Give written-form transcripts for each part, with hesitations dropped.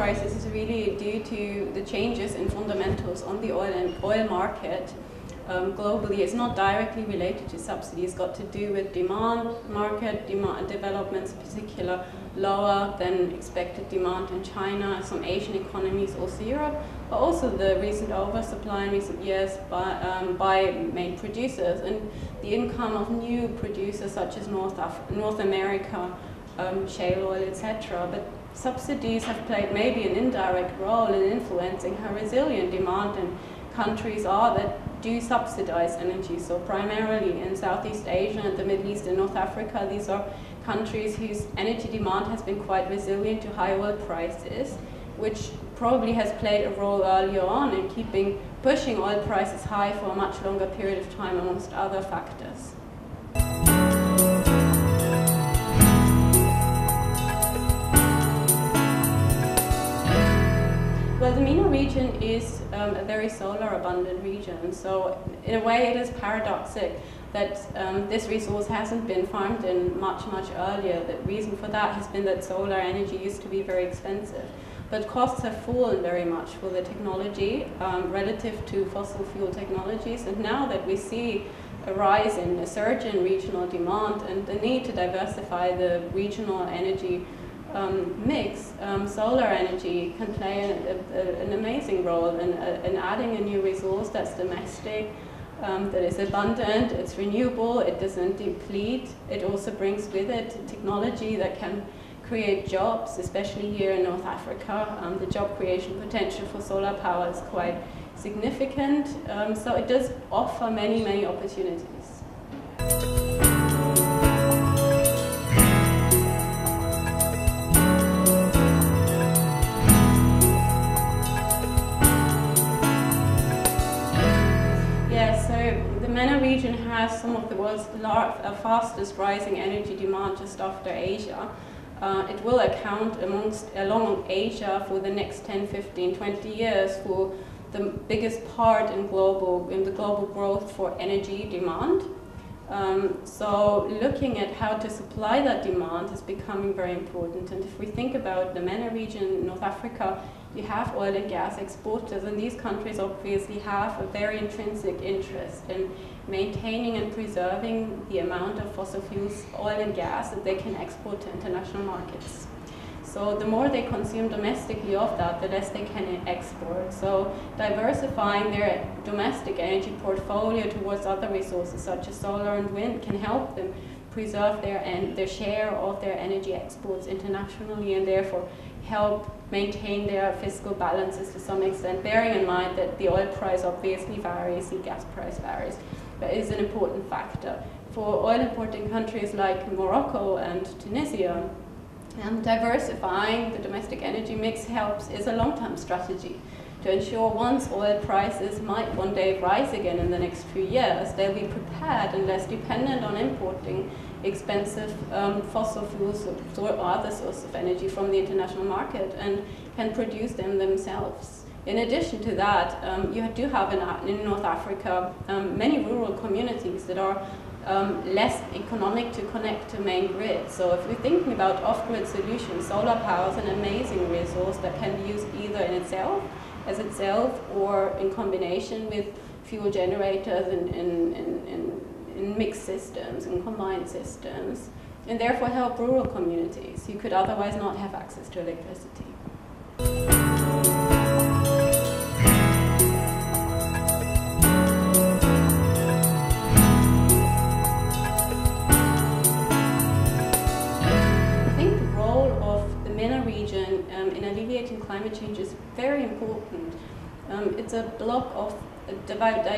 prices is really due to the changes in fundamentals on the oil market globally. It's not directly related to subsidies. It's got to do with market developments, in particular lower than expected demand in China, some Asian economies, also Europe, but also the recent oversupply in recent years by main producers and the income of new producers such as North America, shale oil, etc. But subsidies have played maybe an indirect role in influencing how resilient demand in countries are that do subsidize energy. So primarily in Southeast Asia and the Middle East and North Africa, these are countries whose energy demand has been quite resilient to high oil prices, which probably has played a role earlier on in pushing oil prices high for a much longer period of time, amongst other factors. Well, the Mena region is a very solar abundant region, so in a way it is paradoxic that this resource hasn't been farmed in much earlier. The reason for that has been that solar energy used to be very expensive, but costs have fallen very much for the technology relative to fossil fuel technologies, and now that we see a surge in regional demand and the need to diversify the regional energy mix, solar energy can play an amazing role in adding a new resource that's domestic, that is abundant, it's renewable, it doesn't deplete. It also brings with it technology that can create jobs, especially here in North Africa. The job creation potential for solar power is quite significant, so it does offer many opportunities. The Mena region has some of the world's fastest rising energy demand just after Asia. It will account along Asia for the next 10, 15, 20 years for the biggest part in the global growth for energy demand. So looking at how to supply that demand is becoming very important. And if we think about the Mena region, North Africa, you have oil and gas exporters, and these countries obviously have a very intrinsic interest in maintaining and preserving the amount of fossil fuels, oil and gas, that they can export to international markets. So the more they consume domestically of that, the less they can export. So diversifying their domestic energy portfolio towards other resources such as solar and wind can help them preserve their share of their energy exports internationally, and therefore help maintain their fiscal balances to some extent, bearing in mind that the oil price obviously varies, the gas price varies, but is an important factor. For oil importing countries like Morocco and Tunisia, diversifying the domestic energy mix is a long-term strategy to ensure once oil prices might one day rise again in the next few years, they'll be prepared and less dependent on importing expensive fossil fuels or other sources of energy from the international market, and can produce them themselves. In addition to that, you do have in North Africa many rural communities that are less economic to connect to main grid. So if we're thinking about off-grid solutions, solar power is an amazing resource that can be used either as itself or in combination with fuel generators in mixed systems and combined systems, and therefore help rural communities who could otherwise not have access to electricity. In alleviating climate change is very important. It's a block of a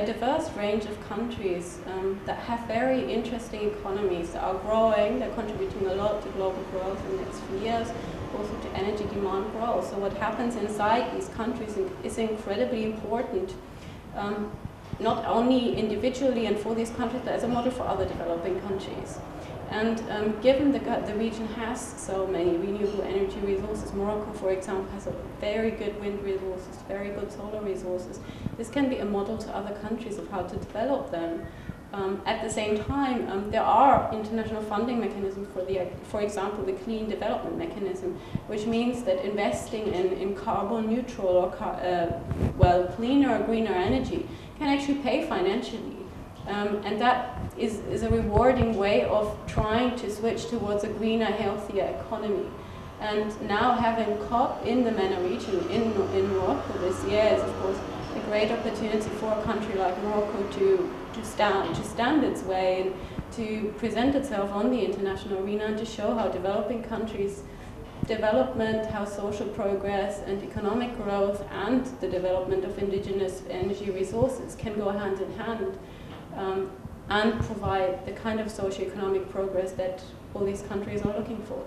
diverse range of countries that have very interesting economies that are growing, they're contributing a lot to global growth in the next few years, also to energy demand growth. So what happens inside these countries is incredibly important, not only individually and for these countries, but as a model for other developing countries. And given the region has so many renewable energy resources, Morocco, for example, has a very good wind resources, very good solar resources. This can be a model to other countries of how to develop them. At the same time, there are international funding mechanisms for example, the Clean Development Mechanism, which means that investing in carbon neutral or cleaner, greener energy can actually pay financially. And that is a rewarding way of trying to switch towards a greener, healthier economy. And now having COP in the Mena region in Morocco this year is, of course, a great opportunity for a country like Morocco to stand its way and to present itself on the international arena and to show how developing countries' development, how social progress and economic growth and the development of indigenous energy resources can go hand in hand and provide the kind of socio-economic progress that all these countries are looking for.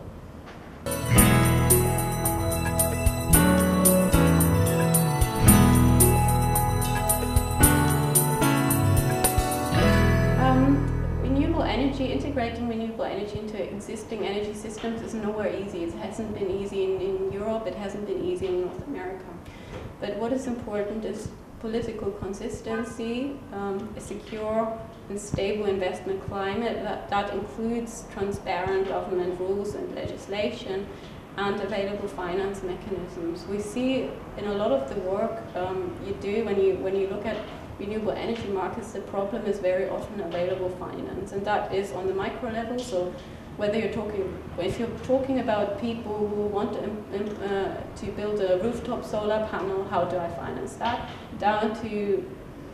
Integrating renewable energy into existing energy systems is nowhere easy. It hasn't been easy in Europe, it hasn't been easy in North America. But what is important is political consistency, a secure and stable investment climate that includes transparent government rules and legislation and available finance mechanisms. We see in a lot of the work you do when you look at renewable energy markets, the problem is very often available finance, and that is on the micro level. So whether if you're talking about people who want to build a rooftop solar panel, how do I finance that? Down to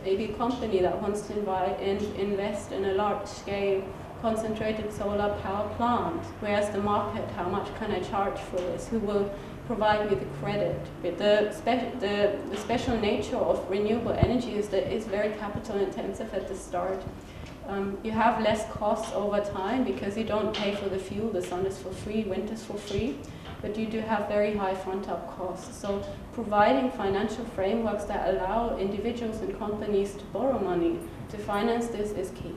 maybe a company that wants to invest in a large-scale concentrated solar power plant. Where's the market? How much can I charge for this? Who will provide me the credit? But the special nature of renewable energy is that it's very capital intensive at the start. You have less costs over time because you don't pay for the fuel. The sun is for free, wind is for free, but you do have very high front-up costs. So providing financial frameworks that allow individuals and companies to borrow money to finance this is key.